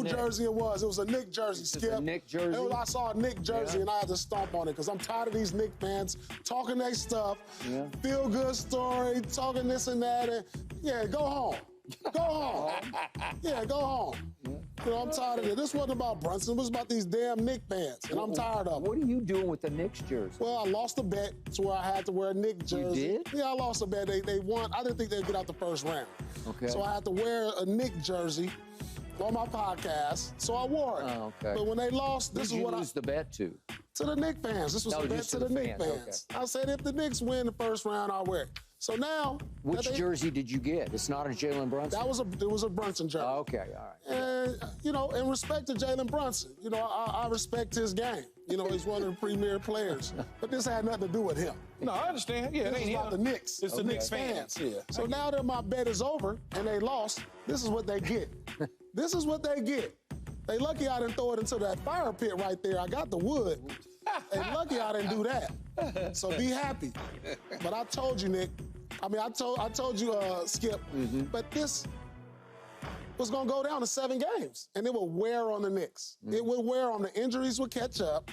jersey it was. It was a Knick jersey, Skip. A Knick jersey? I saw a Knick jersey and I had to stomp on it because I'm tired of these Knick fans talking their stuff, feel good story, talking this and that. And yeah, go home. Go home. Yeah, go home. You know, I'm tired of it. This wasn't about Brunson. It was about these damn Knick fans, and I'm tired of them. What are you doing with the Knicks jersey? Well, I lost a bet to where I had to wear a Knicks jersey. You did? Yeah, I lost a bet. They won. I didn't think they'd get out the first round. Okay. So I had to wear a Knicks jersey on my podcast, so I wore it. Oh, okay. But when they lost, this is what I lose the bet to? To the Knicks fans. This was a bet to the Knicks fans. Okay. I said if the Knicks win the first round, I'll wear it. So now, which jersey did you get? It's not a Jalen Brunson. It was a Brunson jersey. Oh, okay, all right. And you know, in respect to Jalen Brunson, you know, I respect his game. You know, he's one of the premier players. But this had nothing to do with him. No, I understand. Yeah, this is about the Knicks. It's the Knicks fans. Yeah. So now that my bet is over and they lost, this is what they get. This is what they get. They lucky I didn't throw it into that fire pit right there. I got the wood. They lucky I didn't do that. So be happy. But I told you, Nick. I mean, I told you, Skip. But this was going to go down to 7 games, and it would wear on the Knicks. It would wear on the injuries would catch up.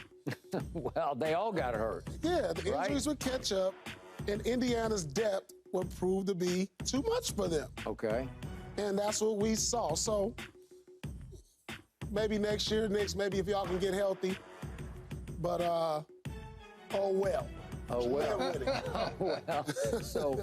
Well, they all got hurt. Yeah, the injuries would catch up, and Indiana's depth would prove to be too much for them. Okay. And that's what we saw. So maybe next year, Knicks, maybe if y'all can get healthy. But, oh, well. Oh, well. Oh, well. So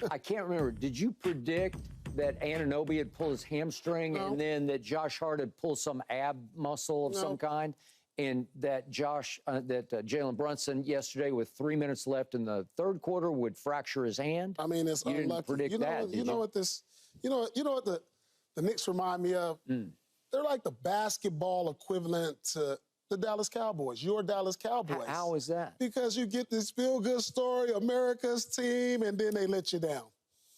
I can't remember. Did you predict that Anunoby had pulled his hamstring and then that Josh Hart had pulled some ab muscle of some kind? And that Jalen Brunson yesterday, with 3 minutes left in the third quarter, would fracture his hand? I mean, it's unlucky. Didn't predict that, you know what the Knicks remind me of? They're like the basketball equivalent to the Dallas Cowboys, your Dallas Cowboys. How is that? Because you get this feel-good story, America's team, and then they let you down.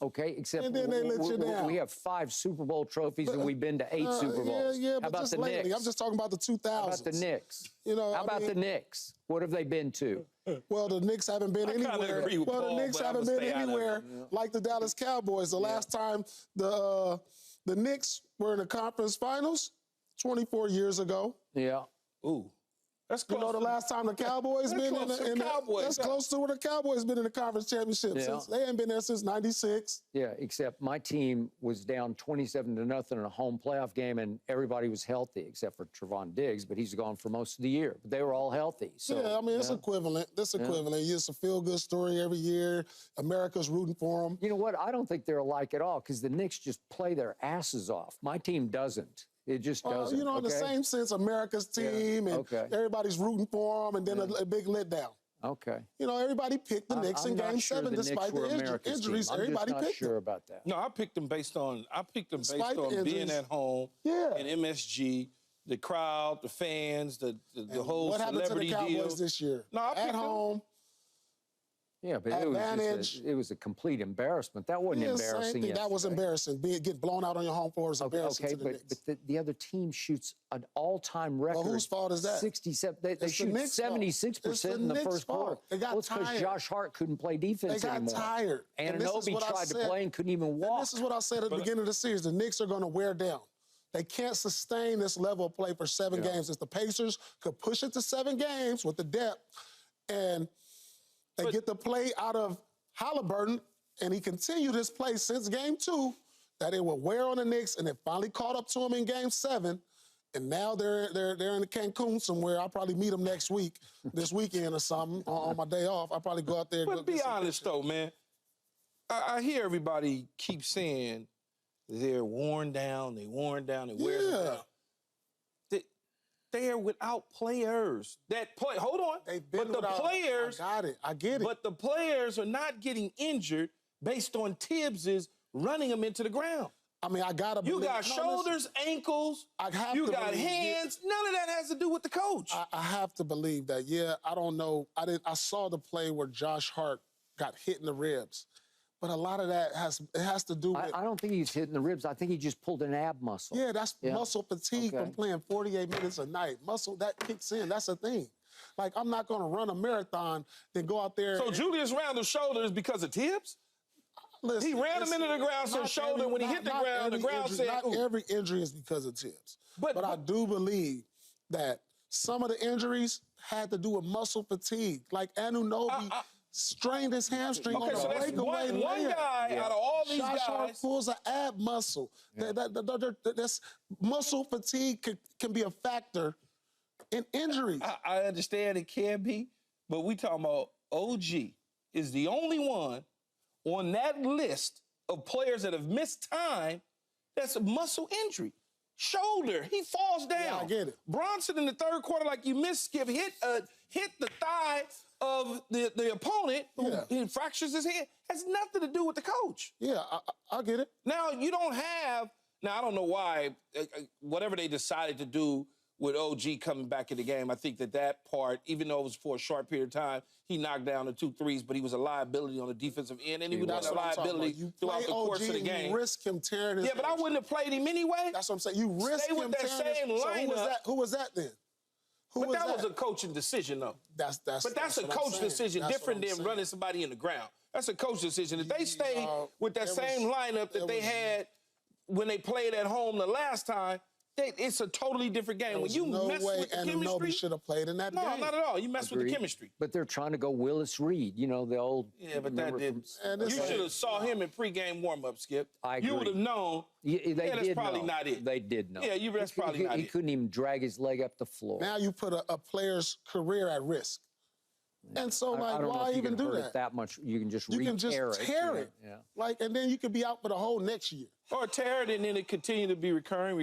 Okay, except and then they let you down. We have 5 Super Bowl trophies and we've been to 8 Super Bowls. Yeah, How but about just the lately. Knicks? I'm just talking about the 2000s. How about the Knicks? You know, How about the Knicks? What have they been to? Well, the Knicks haven't been anywhere. The Knicks haven't been anywhere like the Dallas Cowboys. The last time the Knicks were in the conference finals, 24 years ago. Yeah. Ooh. That's close. You know, the last time the Cowboys been in that's close to where the Cowboys been in the conference championship since. They ain't been there since '96. Yeah, except my team was down 27-0 in a home playoff game, and everybody was healthy except for Trevon Diggs, but he's gone for most of the year. But they were all healthy. So, yeah, I mean, it's equivalent. It's equivalent. It's a feel-good story every year. America's rooting for them. You know what? I don't think they're alike at all because the Knicks just play their asses off. My team doesn't. It just doesn't. You know, in the same sense, America's team, and everybody's rooting for them, and then a big letdown. Okay. You know, everybody picked the Knicks in Game 7 despite the injuries. Everybody picked them. I'm just not sure about that. No, I picked them based on being at home and MSG, the crowd, the fans, the whole what happened celebrity to the Cowboys deal. this year? No, I picked at home. Yeah, but it was a complete embarrassment. That wasn't embarrassing. That was embarrassing. Get blown out on your home floor is embarrassing to the Knicks. But the other team shoots an all-time record. Well, whose fault is that? 67. They shoot 76% in the first quarter. They got it's because Josh Hart couldn't play defense anymore. They got tired. Anunoby tried to play and couldn't even walk. And this is what I said at the beginning of the series. The Knicks are going to wear down. They can't sustain this level of play for 7 games. If the Pacers could push it to 7 games with the depth, and they get the play out of Haliburton, and he continued his play since Game 2, that it would wear on the Knicks, and it finally caught up to him in Game 7, and now they're in Cancun somewhere. I'll probably meet them next week, this weekend or something, on my day off. I'll probably go out there. But be honest, though, man. I hear everybody keep saying they're worn down, they wear them down. They are without players that play. Hold on. But the players. I got it. I get it. But the players are not getting injured based on Tibbs's running them into the ground. I mean, I gotta believe. You got shoulders, ankles. You got hands. None of that has to do with the coach. I have to believe that. Yeah, I don't know. I saw the play where Josh Hart got hit in the ribs. But a lot of that has to do with... I don't think he's hitting the ribs. I think he just pulled an ab muscle. Yeah, that's muscle fatigue from playing 48 minutes a night. Muscle, that kicks in. That's a thing. Like, I'm not going to run a marathon, then go out there... So Julius Randle's shoulder is because of Tibbs? Listen, he ran him into the ground, so shoulder, when he hit the ground, the ground said... Not every injury is because of Tibbs. But I do believe that some of the injuries had to do with muscle fatigue. Like Anunoby strained his hamstring on so a that's breakaway one layup. guy out of all these Josh Hart guys. pulls an ab muscle. That's muscle fatigue can be a factor in injuries. I understand it can be, but we talking about OG is the only one on that list of players that have missed time that's a muscle injury. Shoulder, he falls down. Yeah, I get it. Bronson in the third quarter, like you missed, Skip, hit the thigh of the opponent who he fractures his hand. Has nothing to do with the coach. Yeah, I get it. Now, you don't have, I don't know why, whatever they decided to do with OG coming back in the game, I think that part, even though it was for a short period of time, he knocked down the 2 threes, but he was a liability on the defensive end, and he was a liability throughout the course of the game. You risk him tearing his but I wouldn't have played him anyway. That's what I'm saying. You risk him with that tearing same his... lineup. So who was that then? But that was a coaching decision, though. That's a coach decision, different than running somebody in the ground. That's a coach decision. If they stay with that same lineup that they had when they played at home the last time, it's a totally different game. When you mess with the chemistry, nobody should have played in that game. No, not at all. You mess with the chemistry. But they're trying to go Willis Reed, the old. Yeah, but that didn't. You should have saw him in pregame warm-up, Skip. I agree. You would have known. That's probably not it. They did know. Yeah, that's probably not it. He couldn't even drag his leg up the floor. Now you put a player's career at risk. And so, I don't know why if you even can do hurt that? it that much. You can just tear it. Yeah. And then you could be out for the whole next year. Or tear it, and then it continue to be recurring.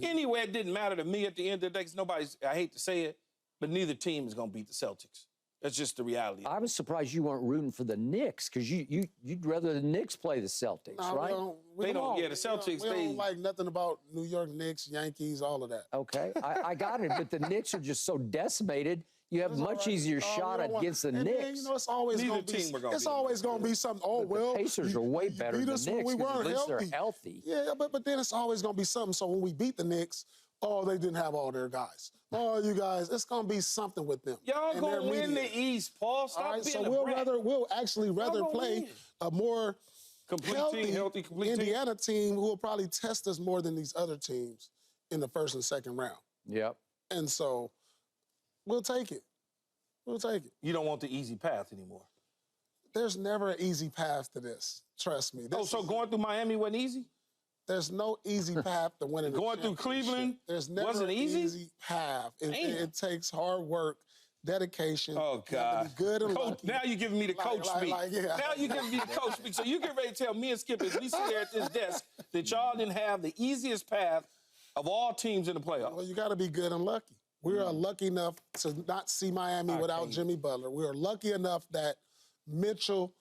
Anyway, it didn't matter to me at the end of the day, 'cause I hate to say it, but neither team is going to beat the Celtics. That's just the reality. I was surprised you weren't rooting for the Knicks, because you'd rather the Knicks play the Celtics, right? They don't. Yeah, the Celtics. We don't like nothing about New York Knicks, Yankees, all of that. Okay, I got it, but the Knicks are just so decimated. You have much easier shot against the Knicks. Then, it's always going to be. It's always going to be something. Oh well, the Pacers are way better than the Knicks. We weren't at least healthy. they're healthy. Yeah, but then it's always going to be something. So when we beat the Knicks, they didn't have all their guys. You guys, it's going to be something with them. Y'all going to win the East, Paul. Stop being so a brat. we'll actually rather play a more healthy Indiana team who will probably test us more than these other teams in the first and second round. Yep. And so we'll take it. We'll take it. You don't want the easy path anymore. There's never an easy path to this. Trust me. So going through Miami wasn't easy? There's no easy path to winning. Going through Cleveland wasn't an easy path. It takes hard work, dedication. Oh, God. To be good and lucky. Now you're giving me the coach speak. Now you're giving me the coach speak. So you get ready to tell me and Skip, as we sit there at this desk, that y'all didn't have the easiest path of all teams in the playoffs. Well, you got to be good and lucky. We are lucky enough to not see Miami without Jimmy Butler. We are lucky enough that Mitchell,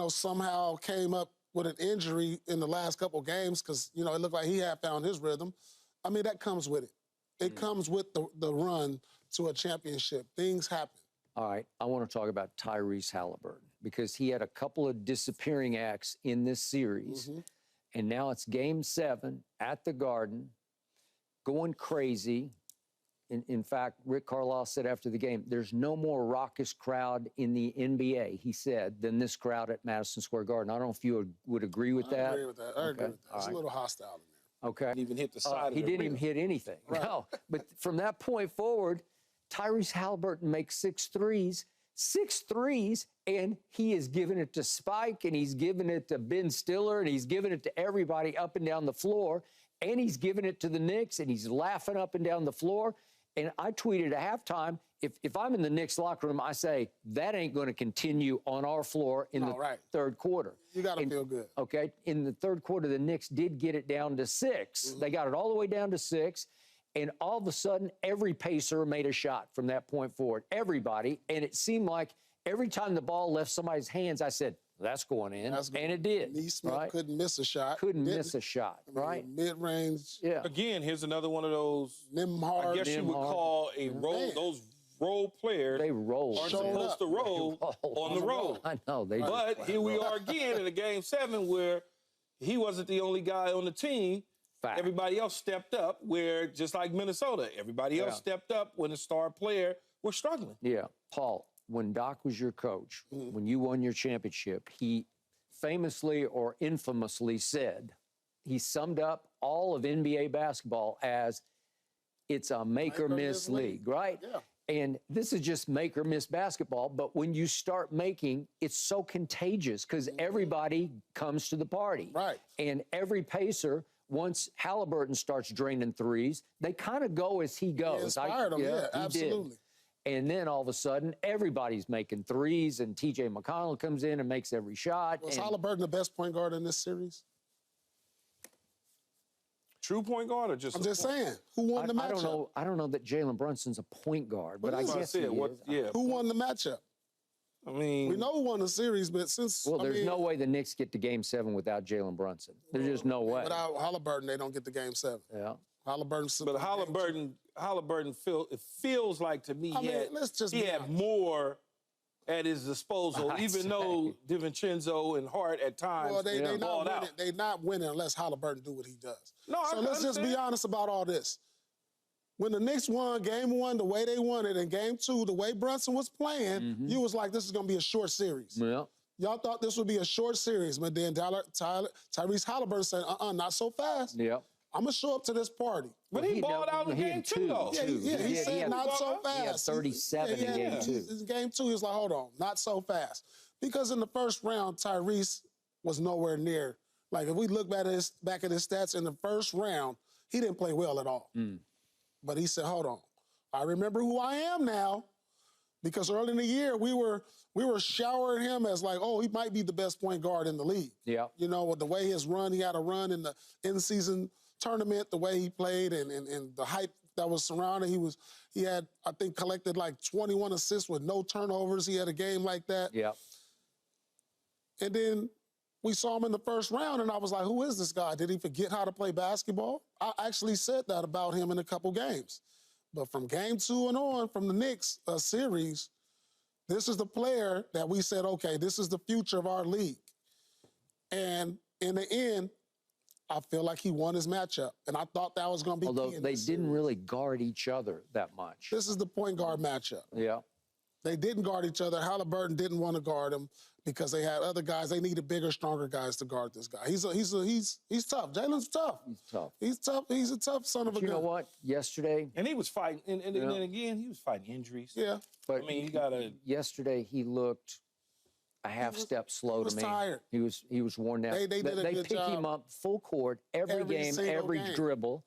somehow came up with an injury in the last couple games because, it looked like he had found his rhythm. I mean, that comes with it. It comes with the run to a championship. Things happen. All right, I want to talk about Tyrese Haliburton because he had a couple of disappearing acts in this series. And now it's Game 7 at the Garden, going crazy. In fact, Rick Carlisle said after the game, there's no more raucous crowd in the NBA, he said, than this crowd at Madison Square Garden. I don't know if you would agree with that. I agree with that. I agree with that. It's a little hostile in there. Okay. Didn't even hit the side He didn't even hit anything. Right. No. But from that point forward, Tyrese Haliburton makes 6 threes, and he is giving it to Spike, and he's giving it to Ben Stiller, and he's giving it to everybody up and down the floor, and he's giving it to the Knicks, and he's laughing up and down the floor. And I tweeted at halftime, if I'm in the Knicks locker room, I say, that ain't going to continue on our floor in the third quarter. You got to feel good. Okay. In the third quarter, the Knicks did get it down to 6. They got it all the way down to 6. And all of a sudden, every Pacer made a shot from that point forward. Everybody. And it seemed like every time the ball left somebody's hands, I said, that's going in. And it did. Neesmith couldn't miss a shot. Couldn't miss a shot, right? Mid-range. Yeah. Again, here's another one of those, Nimhard. I guess you would call a role, those role players they roll. aren't supposed to roll on the road. I know. They But here we are again in a Game 7 where he wasn't the only guy on the team. Fact. Everybody else stepped up where, just like Minnesota, everybody else stepped up when the star player was struggling. Yeah. Paul, when Doc was your coach, when you won your championship, he famously or infamously said, he summed up all of NBA basketball as it's a make or miss league, right? Yeah. And this is just make or miss basketball. But when you start making, it's so contagious because everybody comes to the party. Right. And every pacer, once Haliburton starts draining threes, they kind of go as he goes. He inspired him, yeah, he absolutely. Did. And then all of a sudden, everybody's making threes, and T.J. McConnell comes in and makes every shot. Was Haliburton the best point guard in this series? True point guard or just? I'm just saying. Who won the matchup? I don't know that Jalen Brunson's a point guard, but I guess he is. Yeah. Who won the matchup? I mean, We know who won the series, but since there's no way the Knicks get to Game 7 without Jalen Brunson. There's just no way. Without Haliburton, they don't get to Game 7. Yeah. Haliburton. But Haliburton it feels like to me he had more at his disposal, even though DiVincenzo and Hart at times they not winning unless Haliburton do what he does. No, so let's just be honest about all this. When the Knicks won Game 1 the way they won it, and Game 2 the way Brunson was playing, you was like, this is going to be a short series. Yeah. Y'all thought this would be a short series, but then Tyrese Haliburton said, not so fast. Yeah. I'm going to show up to this party. But he balled out in Game 2, though. Yeah, he said not so fast. He had 37 in Game 2. In Game 2, he was like, hold on, not so fast. Because in the first round, Tyrese was nowhere near. Like, if we look back at his stats in the first round, he didn't play well at all. But he said, hold on, I remember who I am now. Because early in the year, we were showering him as like, oh, he might be the best point guard in the league. Yeah. You know, with the way he had a run in the in-season tournament, the way he played, and the hype that was surrounding. He had, I think, collected like 21 assists with no turnovers. He had a game like that. Yeah. And then we saw him in the first round, and I was like, who is this guy? Did he forget how to play basketball? I actually said that about him in a couple games. But from Game 2 and on, from the Knicks series, this is the player that we said, okay, this is the future of our league. And in the end, I feel like he won his matchup. And I thought that was going to be Although key in they this didn't series. really guard each other that much. This is the point guard matchup. Yeah. They didn't guard each other. Haliburton didn't want to guard him because they had other guys. They needed bigger, stronger guys to guard this guy. He's tough. Jalen's tough. He's tough. He's tough. He's a tough son of a gun. You know what? Yesterday, and he was fighting, and then again, he was fighting injuries. Yeah. But I mean, he got a. Yesterday, he looked a half step slow to me. Tired. He was worn down. They did a good pick job. him up full court every game, every dribble,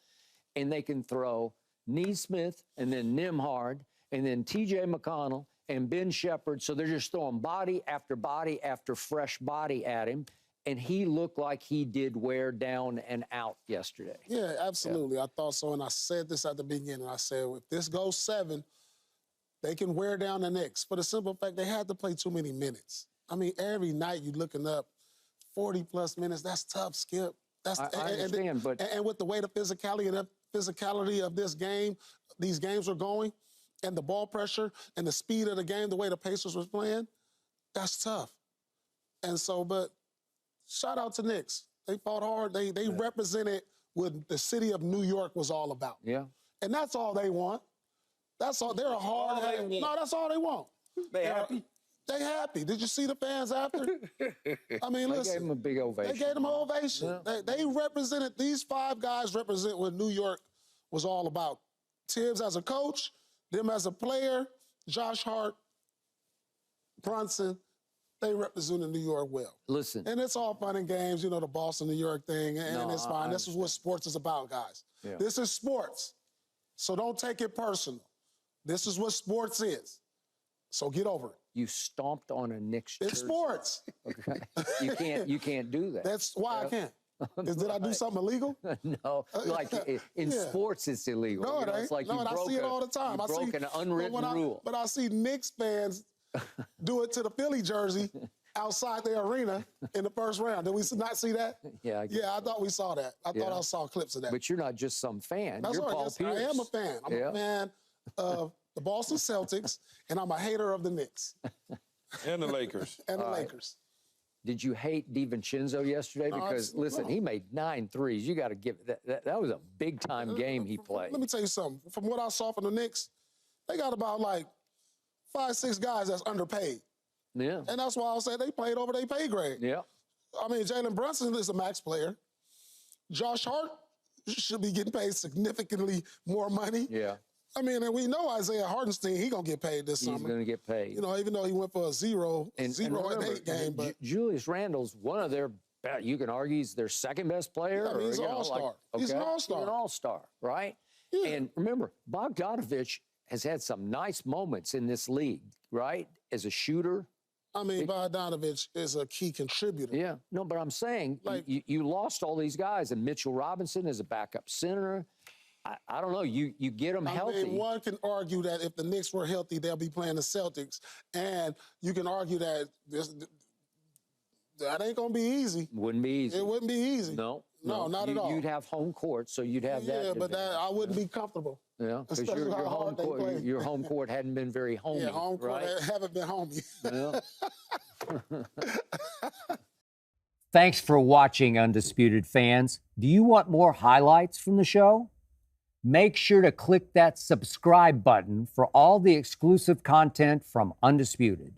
and they can throw Neesmith and then Nimhard and then T.J. McConnell and Ben Shepherd. So they're just throwing body after fresh body at him. And he looked like he did wear down and out yesterday. Yeah, absolutely. Yeah. I thought so. And I said this at the beginning. I said, if this goes 7, they can wear down the Knicks. For the simple fact, they had to play too many minutes. I mean, every night you're looking up 40-plus minutes. That's tough, Skip. I understand, but... And with the way the physicality of this game, these games were going, and the ball pressure and the speed of the game, the way the Pacers was playing, that's tough. And so, but shout out to Knicks. They fought hard. They represented what the city of New York was all about. Yeah. And that's all they want. That's all. They're a hard. No, that's all they want. They happy? They happy. Did you see the fans after? I mean, listen. They gave them a big ovation. They gave them an ovation. Yeah. They represented, these 5 guys represent what New York was all about. Tibbs as a coach, them as a player, Josh Hart, Brunson, they represented New York well. Listen. And it's all fun and games, you know, the Boston, New York thing, and it's fine. This is what sports is about, guys. Yeah. This is sports. So don't take it personal. This is what sports is. So get over it. You stomped on a Knicks jersey. It's sports. Okay. You can't do that. That's why I can't. Did I do something illegal? No, like in sports, it's illegal. No, it ain't. It's like I see it all the time. You broke an unwritten rule. But I see Knicks fans do it to the Philly jersey outside the arena in the first round. Did we not see that? Yeah. I thought we saw that. I thought I saw clips of that. But you're not just some fan. That's you're right. Paul Pierce. I am a fan. I'm a fan of the Boston Celtics, and I'm a hater of the Knicks. And the Lakers. And the Lakers. Did you hate DiVincenzo yesterday? Because, listen, he made 9 threes. You got to give that was a big-time game he played. Let me tell you something. From what I saw from the Knicks, they got about, like, 5, 6 guys that's underpaid. Yeah. And that's why I say they played over their pay grade. Yeah. I mean, Jalen Brunson is a max player. Josh Hart should be getting paid significantly more money. Yeah. I mean, and we know Isaiah Hartenstein, he gonna get paid this summer. He's going to get paid. You know, even though he went for a 0 and remember, 8 game, but Julius Randle's one of their, you can argue he's their second best player. I mean, he's an all-star. He's an all-star. He's an all-star, right? Yeah. And remember, Bogdanovich has had some nice moments in this league, right? As a shooter. I mean, Bogdanovich is a key contributor. Yeah. No, but I'm saying Like- you lost all these guys, and Mitchell Robinson is a backup center. I don't know. You get them healthy. I mean, one can argue that if the Knicks were healthy, they'll be playing the Celtics. And you can argue that that ain't going to be easy. Wouldn't be easy. It wouldn't be easy. No, not at all. You'd have home court, so you'd have that. Yeah, but I wouldn't be comfortable. Yeah, because Especially how hard they play. your home court hadn't been very homey. Yeah, home court right? haven't been homey. Yeah. Thanks for watching, Undisputed fans. Do you want more highlights from the show? Make sure to click that subscribe button for all the exclusive content from Undisputed.